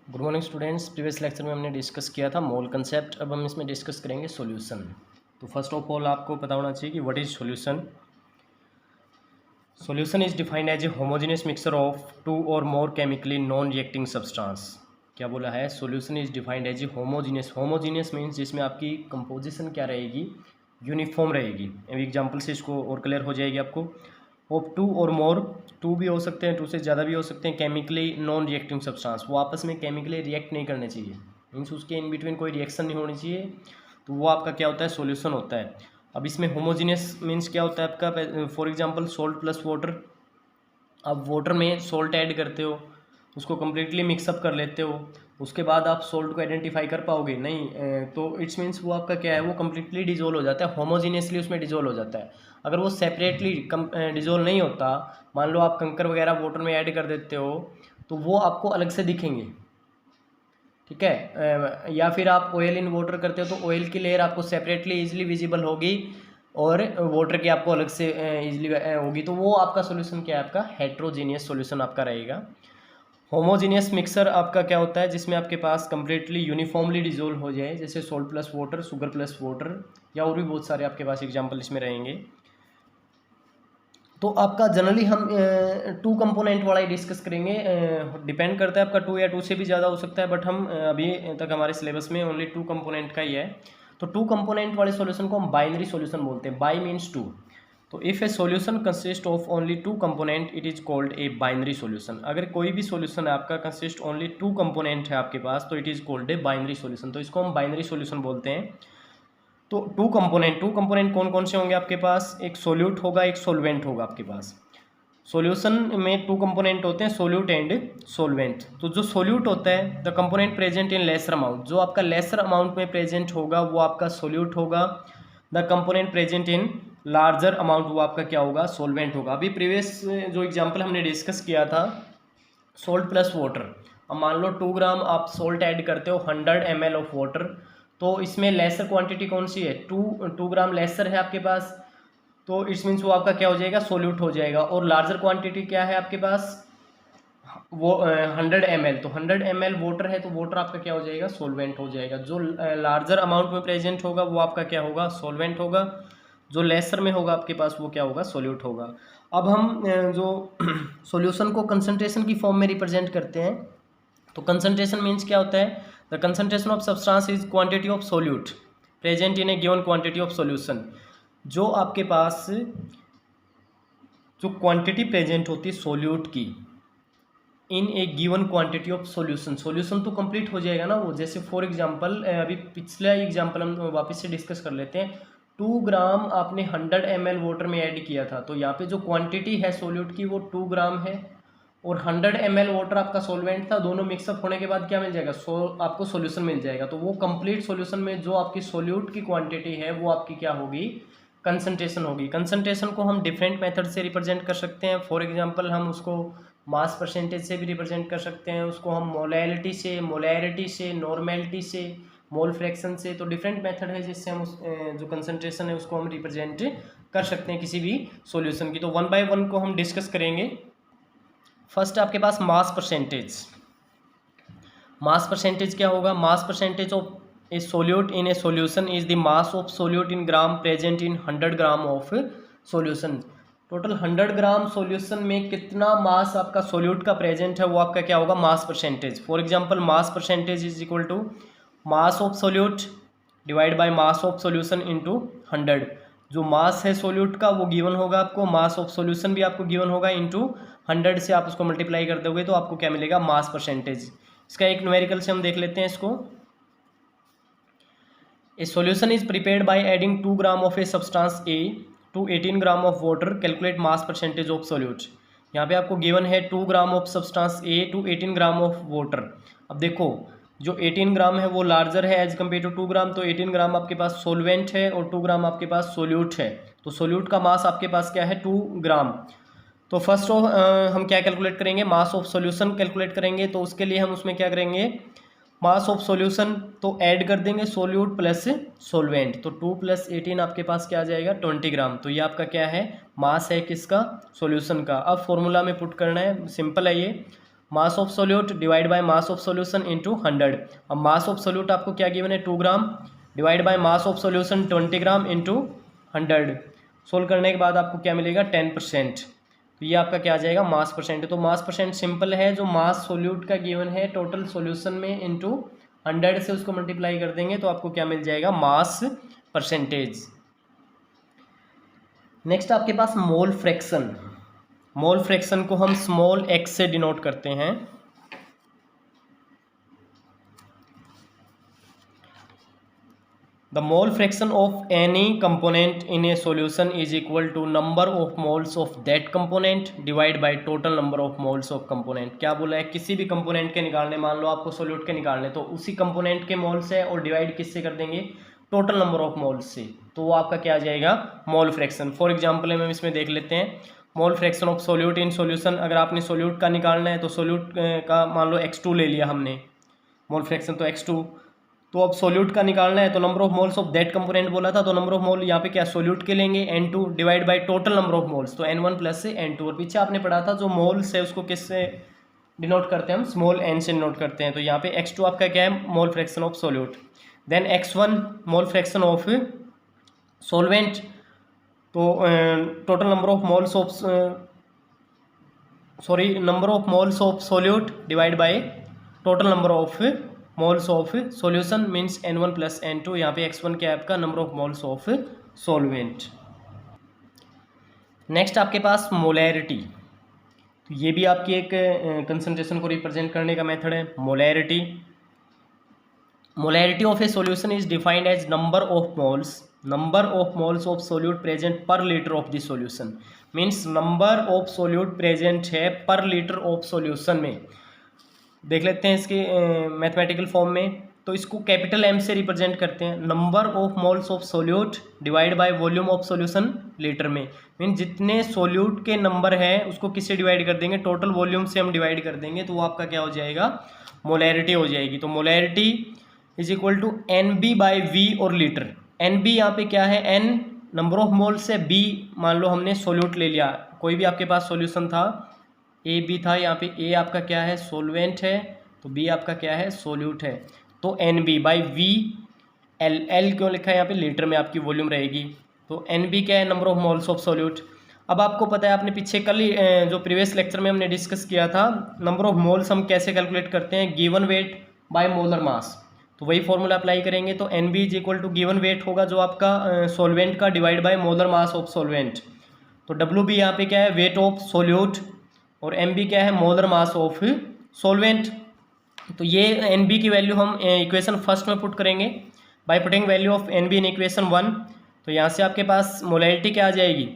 Good morning students. Previous lecture में हमने discuss किया था मोल कंसेप्ट। अब हम इसमें डिस्कस करेंगे सॉल्यूशन। तो फर्स्ट ऑफ ऑल आपको पता होना चाहिए कि what is solution. Solution is defined as a homogeneous mixture of two or more chemically non reacting substance. क्या बोला है? Solution is defined as a homogeneous. Homogeneous means जिसमें आपकी कंपोजिशन क्या रहेगी, यूनिफॉर्म रहेगी। एग्जाम्पल से इसको और क्लियर हो जाएगी आपको। Of two or more, to भी हो सकते हैं, टू से ज़्यादा भी हो सकते हैं। केमिकली नॉन रिएक्टिंग सब्सटेंस, वो आपस में केमिकली रिएक्ट नहीं करने चाहिए, मीन्स उसके इन बिटवीन कोई रिएक्शन नहीं होनी चाहिए, तो वो आपका क्या होता है? सॉल्यूशन होता है। अब इसमें होमोजीनियस मीन्स क्या होता है आपका? For example salt plus water. अब वाटर में सोल्ट ऐड करते हो, उसको कम्प्लीटली मिक्सअप कर लेते हो, उसके बाद आप सोल्ट को आइडेंटिफाई कर पाओगे नहीं, तो इट्स मीन्स वो आपका क्या है, वो कम्प्लीटली डिजोल्व हो जाता है, होमोजीनियसली उसमें डिजोल्व हो जाता है। अगर वो सेपरेटली डिजोल्व नहीं होता, मान लो आप कंकर वगैरह वाटर में ऐड कर देते हो, तो वो आपको अलग से दिखेंगे, ठीक है। या फिर आप ऑयल इन वाटर करते हो तो ऑयल की लेयर आपको सेपरेटली इजीली विजिबल होगी और वाटर की आपको अलग से इजीली होगी, तो वो आपका सॉल्यूशन क्या है? आपका हेट्रोजीनियस सॉल्यूशन आपका रहेगा। होमोजीनियस मिक्सर आपका क्या होता है? जिसमें आपके पास कंप्लीटली यूनिफॉर्मली डिजोल्व हो जाए, जैसे salt plus water, sugar plus water, या और भी बहुत सारे आपके पास एग्जांपल इसमें रहेंगे। तो आपका जनरली हम टू कंपोनेंट वाला ही डिस्कस करेंगे। डिपेंड करता है आपका टू या टू से भी ज़्यादा हो सकता है, बट हम अभी तक हमारे सिलेबस में ओनली टू कंपोनेंट का ही है। तो टू कंपोनेंट वाले सॉल्यूशन को हम बाइनरी सॉल्यूशन बोलते हैं। Bi means two. तो if a solution consist of only two component it is called a binary solution. अगर कोई भी सॉल्यूशन है आपका कंसिस्ट ओनली टू कंपोनेंट है आपके पास, तो it is called a binary solution. तो इसको हम बाइनरी सॉल्यूशन बोलते हैं। तो टू कंपोनेंट कौन कौन से होंगे आपके पास? एक सोल्यूट होगा, एक सोलवेंट होगा आपके पास। सॉल्यूशन में टू कंपोनेंट होते हैं, सोल्यूट एंड सोलवेंट। तो जो सोल्यूट होता है, the component present in lesser amount, जो आपका लेसर अमाउंट में प्रेजेंट होगा वो आपका सोल्यूट होगा। The component present in larger amount, वो आपका क्या होगा? सोलवेंट होगा। अभी प्रीवियस जो एग्जाम्पल हमने डिस्कस किया था सोल्ट प्लस वाटर। अब मान लो 2 ग्राम आप सोल्ट ऐड करते हो 100 ml ऑफ वाटर, तो इसमें लेसर क्वांटिटी कौन सी है? 2 ग्राम लेसर है आपके पास, तो इट्स मीन्स वो आपका क्या हो जाएगा? सोल्यूट हो जाएगा। और लार्जर क्वांटिटी क्या है आपके पास? वो 100 ml, तो 100 ml वाटर है, तो वाटर आपका क्या हो जाएगा? सोलवेंट हो जाएगा। जो लार्जर अमाउंट में प्रेजेंट होगा वो आपका क्या होगा? सोलवेंट होगा। जो लेसर में होगा आपके पास वो क्या होगा? सोल्यूट होगा। अब हम जो सॉल्यूशन को कंसंट्रेशन की फॉर्म में रिप्रेजेंट करते हैं, तो कंसंट्रेशन मीन्स क्या होता है? The concentration of substance is quantity of solute present in a given quantity of solution. जो आपके पास जो क्वांटिटी प्रेजेंट होती है सोल्यूट की in a given quantity of solution, solution तो कंप्लीट हो जाएगा ना वो। जैसे फॉर एग्जांपल अभी पिछला एग्जांपल हम वापस से डिस्कस कर लेते हैं। 2 ग्राम आपने 100 ml वाटर में ऐड किया था, तो यहाँ पे जो क्वांटिटी है सोल्यूट की वो 2 ग्राम है, और 100 ml वाटर आपका सोलवेंट था। दोनों मिक्सअप होने के बाद क्या मिल जाएगा? आपको सॉल्यूशन मिल जाएगा। तो वो कंप्लीट सॉल्यूशन में जो आपकी सोल्यूट की क्वांटिटी है वो आपकी क्या होगी? कंसंट्रेशन होगी। कंसंट्रेशन को हम डिफरेंट मेथड से रिप्रेजेंट कर सकते हैं। फॉर एग्जांपल हम उसको मास परसेंटेज से भी रिप्रेजेंट कर सकते हैं, उसको हम मोलैलिटी से, मोलैरिटी से, नॉर्मेलिटी से, मोल फ्रैक्शन से। तो डिफरेंट मेथड है जिससे हम उस जो कंसंट्रेशन है उसको हम रिप्रेजेंट कर सकते हैं किसी भी सॉल्यूशन की। तो वन बाय वन को हम डिस्कस करेंगे। फर्स्ट आपके पास मास परसेंटेज। मास परसेंटेज क्या होगा? Mass percentage of A solute in a solution is the mass of solute in gram present in 100 gram of solution. Total 100 gram solution में कितना मास आपका solute का प्रेजेंट है वो आपका क्या होगा? Mass percentage. For example mass percentage is equal to mass of solute divide by mass of solution into 100। जो मास है सोल्यूट का वो गिवन होगा आपको, मास ऑफ सॉल्यूशन भी आपको गिवन होगा, इनटू 100 से आप उसको मल्टीप्लाई कर दोगे तो आपको क्या मिलेगा? Mass percentage. इसका एक न्यूमेरिकल से हम देख लेते हैं इसको। A solution is prepared by adding 2 gram of a substance A to 18 gram of water, calculate mass percentage of solute. यहाँ पे आपको गिवन है 2 gram of substance A to 18 gram of water. अब देखो जो 18 ग्राम है वो लार्जर है एज कम्पेयर टू 2 ग्राम, तो 18 ग्राम आपके पास सोलवेंट है और 2 ग्राम आपके पास सोल्यूट है। तो सोल्यूट का मास आपके पास क्या है? 2 ग्राम। तो फर्स्ट हम क्या कैलकुलेट करेंगे? मास ऑफ सॉल्यूशन कैलकुलेट करेंगे। तो उसके लिए हम उसमें क्या करेंगे? मास ऑफ सॉल्यूशन तो ऐड कर देंगे सोल्यूट प्लस सोलवेंट, तो 2 + 18 आपके पास क्या आ जाएगा? 20 ग्राम। तो ये आपका क्या है? मास है किसका? सॉल्यूशन का। अब फॉर्मूला में पुट करना है, सिंपल है ये। मास of solute divide by mass of solution into 100। अब मास ऑफ सोल्यूट आपको क्या गिवन है 2 gram divide by mass of solution 20 gram into 100। Solve करने के बाद आपको क्या मिलेगा 10%। तो ये आपका क्या आ जाएगा मास परसेंट। तो मास परसेंट सिंपल है, जो मास सोल्यूट का गिवन है टोटल सोल्यूशन में इंटू 100 से उसको मल्टीप्लाई कर देंगे तो आपको क्या मिल जाएगा मास परसेंटेज। नेक्स्ट आपके पास मोल फ्रैक्शन। मोल फ्रैक्शन को हम स्मॉल x से डिनोट करते हैं। The mole fraction of any component in a solution is equal to number of moles of that component divide by total number of moles of component. क्या बोला है, किसी भी कंपोनेंट के निकालने, मान लो आपको सॉल्यूट के निकालने, तो उसी कंपोनेंट के मोल्स है और डिवाइड किससे कर देंगे टोटल नंबर ऑफ मोल्स से, तो वो आपका क्या आ जाएगा मोल फ्रैक्शन। फॉर एग्जाम्पल हम इसमें देख लेते हैं मोल fraction of solute in solution. अगर आपने सोल्यूट का निकालना है तो सोल्यूट का मान लो x2 ले लिया हमने, मोल फ्रैक्शन तो x2। तो अब सोल्यूट का निकालना है तो number of moles of that component बोला था, तो नंबर ऑफ मोल यहाँ पे क्या सोल्यूट के लेंगे n2 divide by total number of moles, तो n1 प्लस से n2। और पीछे आपने पढ़ा था जो मोल्स है उसको किससे डिनोट करते हैं हम स्मॉल n से डिनोट करते हैं। तो यहाँ पे x2 आपका क्या है mole fraction of solute. Then x1 mole fraction of solvent, तो total number of moles of number of moles of solute divide by total number of moles of solution means n1 plus n2। यहाँ पे x1 क्या है आपका number of moles of solvent. Next आपके पास molarity, तो ये भी आपकी एक कंसंट्रेशन को रिप्रेजेंट करने का मेथड है। Molarity, molarity of a solution is defined as number of moles of solute present per litre of the solution. Means number of solute present है पर लीटर ऑफ सॉल्यूशन में। देख लेते हैं इसके मैथमेटिकल फॉर्म में, तो इसको कैपिटल M से रिप्रेजेंट करते हैं number of moles of solute divide by volume of solution litre में। मीन जितने सोल्यूट के नंबर है उसको किससे डिवाइड कर देंगे टोटल वॉल्यूम से हम डिवाइड कर देंगे, तो वो आपका क्या हो जाएगा मोलैरिटी हो जाएगी। तो molarity is equal to NB by V और लीटर। NB यहाँ पे क्या है N नंबर ऑफ मोल्स है, B मान लो हमने सोल्यूट ले लिया, कोई भी आपके पास सॉल्यूशन था A B था, यहाँ पे A आपका क्या है सोलवेंट है तो B आपका क्या है सोल्यूट है। तो NB बाई V, L क्यों लिखा है यहाँ पे लीटर में आपकी वॉल्यूम रहेगी, तो NB क्या है number of moles of solute. अब आपको पता है आपने पीछे कल ही जो प्रीवियस लेक्चर में हमने डिस्कस किया था नंबर ऑफ मोल्स हम कैसे कैलकुलेट करते हैं given weight by molar mass, तो वही फॉर्मूला अप्लाई करेंगे। तो NB is equal to given weight होगा जो आपका सॉल्वेंट का divide by molar mass of solvent. तो WB यहाँ पे क्या है वेट ऑफ सोल्यूट और MB क्या है मोलर मास ऑफ सॉल्वेंट। तो ये NB की वैल्यू हम इक्वेशन फर्स्ट में पुट करेंगे by putting value of NB in equation 1। तो यहाँ से आपके पास मोलैरिटी क्या आ जाएगी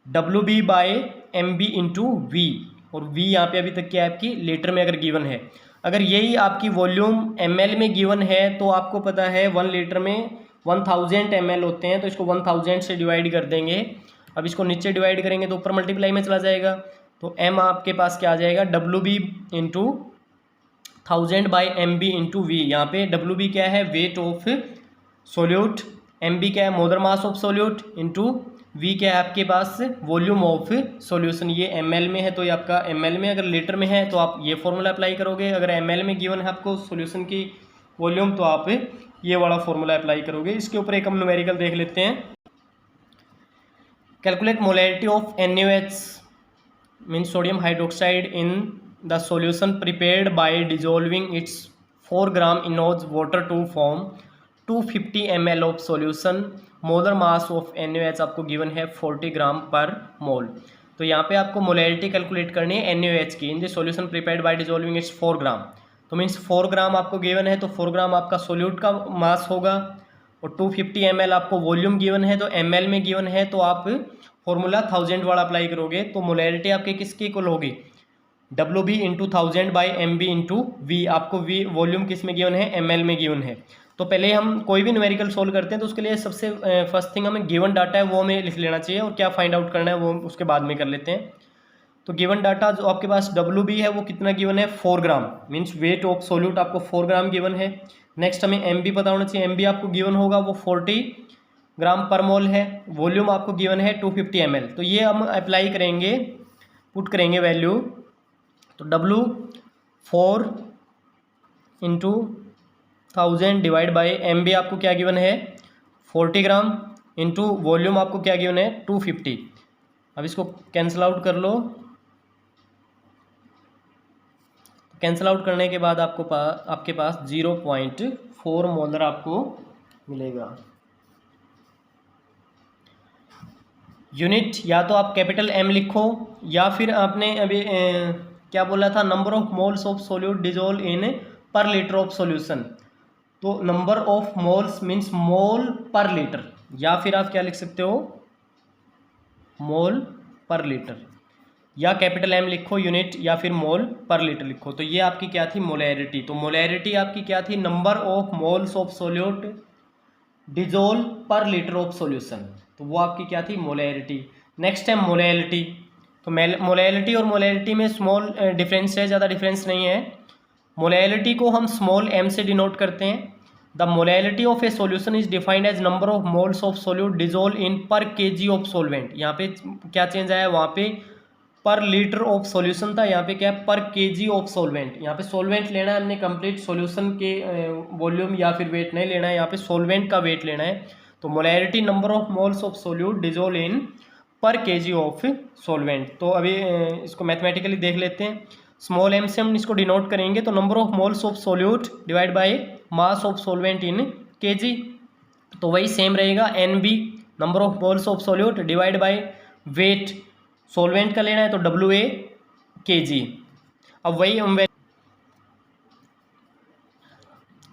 WB by MB into V, और V यहाँ पे अभी तक क्या है आपकी लीटर में अगर गिवन है। अगर यही आपकी वॉल्यूम ml में गिवन है तो आपको पता है 1 लीटर में 1000 ml होते हैं, तो इसको 1000 से डिवाइड कर देंगे। अब इसको नीचे डिवाइड करेंगे तो ऊपर मल्टीप्लाई में चला जाएगा, तो M आपके पास क्या आ जाएगा WB into 1000 by MB into V। यहाँ पे WB क्या है वेट ऑफ सोल्यूट, MB क्या है molar mass of solute into V क्या है आपके पास वॉल्यूम ऑफ सॉल्यूशन। ये ml में है तो ये आपका ml में, अगर लीटर में है तो आप ये फॉर्मूला अप्लाई करोगे। अगर ml में गिवन है आपको सॉल्यूशन की वॉल्यूम तो आप ये वाला फॉर्मूला अप्लाई करोगे। इसके ऊपर एक हम न्यूमेरिकल देख लेते हैं। Calculate molarity of NaOH means sodium hydroxide in the solution prepared by dissolving its 4 gram enough water to form 250 ml of solution. Molar mass of NaOH आपको गिवन है 40 ग्राम पर मोल। तो यहाँ पे आपको मोलैरिटी कैलकुलेट करनी है NaOH की इन the solution prepared by dissolving its 4 ग्राम। तो मीन्स 4 ग्राम आपको गिवन है तो 4 ग्राम आपका सोल्यूट का मास होगा और 250 ml आपको वॉल्यूम गिवन है, तो ml में गिवन है तो आप फॉर्मूला 1000 वाला अप्लाई करोगे। तो मोलैरिटी आपके किसकी इक्वल होगी WB into 1000 by MB into V। आपको V वॉल्यूम किस में गिवन है ml में गिवन है। तो पहले हम कोई भी न्यूमेरिकल सोल्व करते हैं तो उसके लिए सबसे फर्स्ट थिंग हमें गिवन डाटा है वो हमें लिख लेना चाहिए, और क्या फाइंड आउट करना है वो उसके बाद में कर लेते हैं। तो गिवन डाटा जो आपके पास WB है वो कितना गिवन है 4 ग्राम, मीन्स वेट ऑफ सोल्यूट आपको 4 ग्राम गिवन है। नेक्स्ट हमें MB पता होना चाहिए, MB आपको गिवन होगा वो 40 ग्राम पर मोल है। वॉल्यूम आपको गिवन है 250 ml। तो ये हम अप्लाई करेंगे पुट करेंगे वैल्यू, तो W 4 into 1000 divide by MB आपको क्या गिवन है 40 ग्राम इंटू वॉल्यूम आपको क्या गिवन है 250। अब इसको कैंसिल आउट कर लो। कैंसिल आउट करने के बाद आपके पास 0.4 मोलर आपको मिलेगा। यूनिट या तो आप कैपिटल M लिखो या फिर आपने अभी क्या बोला था, number of moles of solute dissolve in पर लीटर ऑफ सॉल्यूशन। तो number of moles means mole पर लीटर, या फिर आप क्या लिख सकते हो मोल पर लीटर, या कैपिटल M लिखो यूनिट या फिर मोल पर लीटर लिखो। तो ये आपकी क्या थी मोलैरिटी। तो मोलैरिटी आपकी क्या थी, number of moles of solute dissolve पर लीटर ऑफ सॉल्यूशन। तो वो आपकी क्या थी मोलैरिटी। नेक्स्ट है मोलैलिटी। तो मोलैलिटी और मोलैरिटी में स्मॉल डिफरेंस है, ज़्यादा डिफरेंस नहीं है। मोलैलिटी को हम स्मॉल m से डिनोट करते हैं। The molality of a solution is defined as number of moles of solute dissolve in per kg of solvent. यहाँ पे क्या चेंज आया, वहाँ पे पर लीटर ऑफ सॉल्यूशन था, यहाँ पे क्या है पर केजी ऑफ सॉल्वेंट। यहाँ पे सॉल्वेंट लेना है हमने कंप्लीट सॉल्यूशन के वॉल्यूम या फिर वेट नहीं लेना है, यहाँ पे सॉल्वेंट का वेट लेना है। तो molarity number of moles of solute dissolve in per kg of solvent. तो अभी इसको मैथमेटिकली देख लेते हैं। स्मॉल m से हम इसको डिनोट करेंगे, तो number of moles of solute divide by mass of solvent in KG. तो वही सेम रहेगा NB number of moles of solute divide by weight solvent का लेना है तो WA kg। अब वही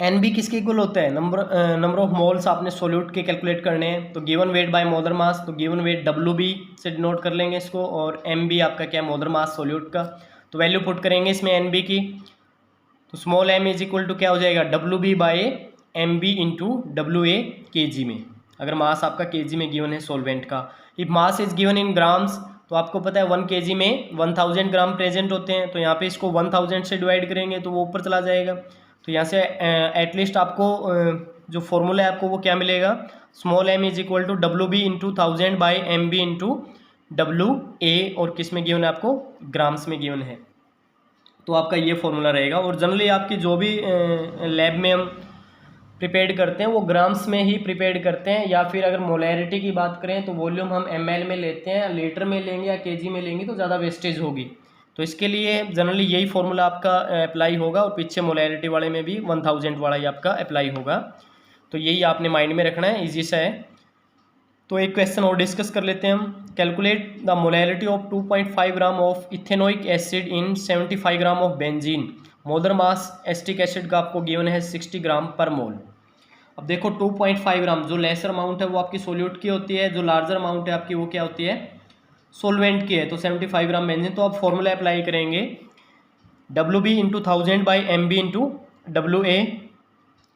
NB किसके इक्वल होता है, नंबर ऑफ मोल्स आपने सोल्यूट के कैलकुलेट करने हैं। तो given weight by molar mass, तो गिवन वेट WB से डिनोट कर लेंगे इसको, और MB आपका क्या है मोलर मास सोल्यूट का। तो वैल्यू पुट करेंगे इसमें NB की, तो small m is equal to क्या हो जाएगा WB by MB into WA kg में, अगर मास आपका kg में गिवन है सॉल्वेंट का। If mass is given in grams, तो आपको पता है 1 kg में 1000 ग्राम प्रेजेंट होते हैं। तो यहाँ पे इसको 1000 से डिवाइड करेंगे तो वो ऊपर चला जाएगा। तो यहाँ से एटलीस्ट आपको जो फॉर्मूला है आपको वो क्या मिलेगा, small m is equal to WB into 1000 by MB into WA, और किस में गिवन है आपको ग्राम्स में गिवन है। तो आपका ये फॉर्मूला रहेगा। और जनरली आपकी जो भी लैब में हम प्रिपेयर करते हैं वो ग्राम्स में ही प्रिपेयर करते हैं, या फिर अगर मोलैरिटी की बात करें तो वॉल्यूम हम ml में लेते हैं, लीटर में लेंगे या kg में लेंगे तो ज़्यादा वेस्टेज होगी। तो इसके लिए जनरली यही फॉर्मूला आपका अप्लाई होगा, और पीछे मोलैरिटी वाले में भी 1000 वाला ही आपका अप्लाई होगा। तो यही आपने माइंड में रखना है, ईजी सा है। तो एक क्वेश्चन और डिस्कस कर लेते हैं हम। Calculate the molarity of 2.5 gram of ethanoic acid in 75 gram of benzene. Molar mass acetic acid का आपको गिवन है 60 ग्राम पर मोल। अब देखो 2.5 ग्राम जो लेसर अमाउंट है वो आपकी सोल्यूट की होती है, जो लार्जर अमाउंट है आपकी वो क्या होती है सोलवेंट की है। तो 75 ग्राम बेंजीन, तो आप फॉर्मूला अप्लाई करेंगे WB into 1000 by MB into WA।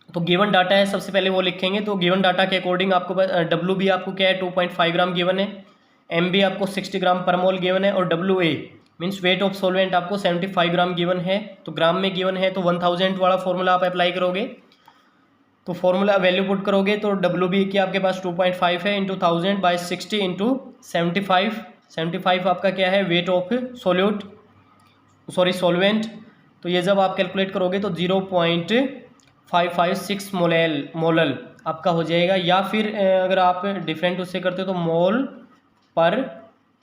तो गिवन डाटा है, सबसे पहले वो लिखेंगे। तो गिवन डाटा के अकॉर्डिंग आपको WB आपको क्या है 2.5 ग्राम गिवन है, MB आपको 60 ग्राम पर मोल गिवन है, और WA means weight of solvent आपको 75 ग्राम गिवन है। तो ग्राम में गिवन है, तो 1000 वाला फॉर्मूला आप अप्लाई करोगे। तो फॉर्मूला वैल्यू पुट करोगे तो WB की आपके पास 2.5 है इंटू 1000 बाई 60 इंटू 75 आपका क्या है वेट ऑफ सॉल्वेंट। तो ये जब आप कैलकुलेट करोगे तो 0.556 मोलल आपका हो जाएगा, या फिर अगर आप डिफरेंट उससे करते हो तो मोल पर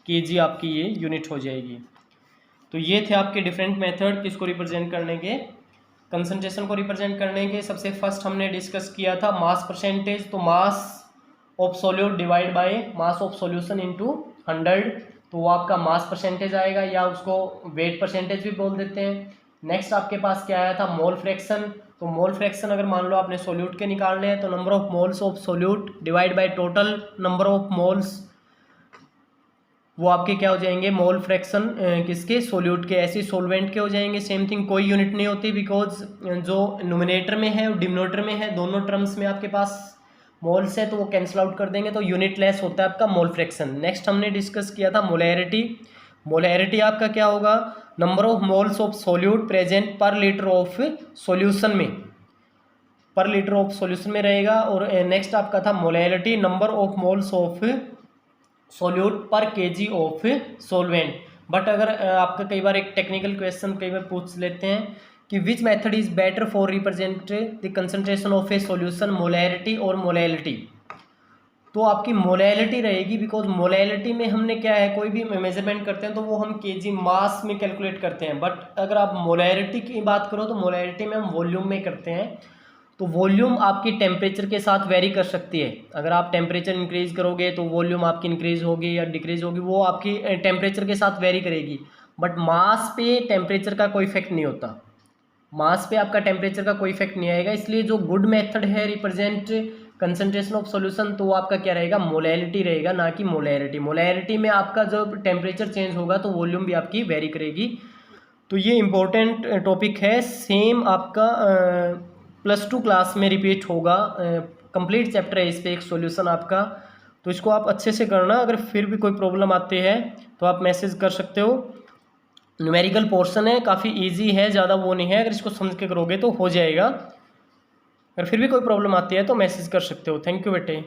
केजी आपकी ये यूनिट हो जाएगी। तो ये थे आपके डिफरेंट मेथड किसको रिप्रेजेंट करने के, कंसंट्रेशन को रिप्रेजेंट करने के। सबसे फर्स्ट हमने डिस्कस किया था मास परसेंटेज। तो मास of solute divide by mass of solution into 100, तो वो आपका मास परसेंटेज आएगा, या उसको वेट परसेंटेज भी बोल देते हैं। नेक्स्ट आपके पास क्या आया था मोल फ्रैक्शन। तो मोल फ्रैक्शन अगर मान लो आपने सोल्यूट के निकालने हैं तो number of moles of solute divide by total number of moles, वो आपके क्या हो जाएंगे मोल फ्रैक्शन किसके सोल्यूट के, ऐसे सोल्वेंट के हो जाएंगे। सेम थिंग कोई यूनिट नहीं होती, बिकॉज जो नोमिनेटर में है और डिनोमिनेटर में है दोनों टर्म्स में आपके पास मोल्स है, तो वो कैंसिल आउट कर देंगे, तो यूनिट लेस होता है आपका मोल फ्रैक्शन। नेक्स्ट हमने डिस्कस किया था मोलैरिटी। मोलैरिटी आपका क्या होगा, number of moles of solute present per litre of solution में, पर लीटर ऑफ सॉल्यूशन में रहेगा। और नेक्स्ट आपका था molarity number of moles of solute पर केजी ऑफ सॉल्वेंट। बट अगर आपका कई बार एक टेक्निकल क्वेश्चन कई बार पूछ लेते हैं कि which method is better for represent the concentration of a solution, molarity और मोलैलिटी। तो आपकी मोलैलिटी रहेगी, बिकॉज मोलैलिटी में हमने क्या है, कोई भी मेजरमेंट करते हैं तो वो हम केजी मास में कैलकुलेट करते हैं, बट अगर आप मोलैरिटी की बात करो तो मोलैरिटी में हम वॉल्यूम में करते हैं। तो वॉल्यूम आपकी टेम्परेचर के साथ वेरी कर सकती है। अगर आप टेम्परेचर इंक्रीज करोगे तो वॉल्यूम आपकी इंक्रीज होगी या डिक्रीज होगी, वो आपकी टेम्परेचर के साथ वेरी करेगी। बट मास पे टेम्परेचर का कोई इफेक्ट नहीं होता, मास पे आपका टेम्परेचर का कोई इफेक्ट नहीं आएगा। इसलिए जो गुड मेथड है रिप्रेजेंट कंसंट्रेशन ऑफ सॉल्यूशन, तो वो आपका क्या रहेगा, मोलैलिटी रहेगा, ना कि मोलैरिटी। मोलैरिटी में आपका जब टेम्परेचर चेंज होगा तो वॉल्यूम भी आपकी वेरी करेगी। तो ये इम्पोर्टेंट टॉपिक है, सेम आपका +2 क्लास में रिपीट होगा, कंप्लीट चैप्टर है इस पर एक सॉल्यूशन आपका। तो इसको आप अच्छे से करना। अगर फिर भी कोई प्रॉब्लम आती है तो आप मैसेज कर सकते हो। न्यूमेरिकल पोर्शन है, काफ़ी इजी है, ज़्यादा वो नहीं है, अगर इसको समझ के करोगे तो हो जाएगा। अगर फिर भी कोई प्रॉब्लम आती है तो मैसेज कर सकते हो। थैंक यू बेटे।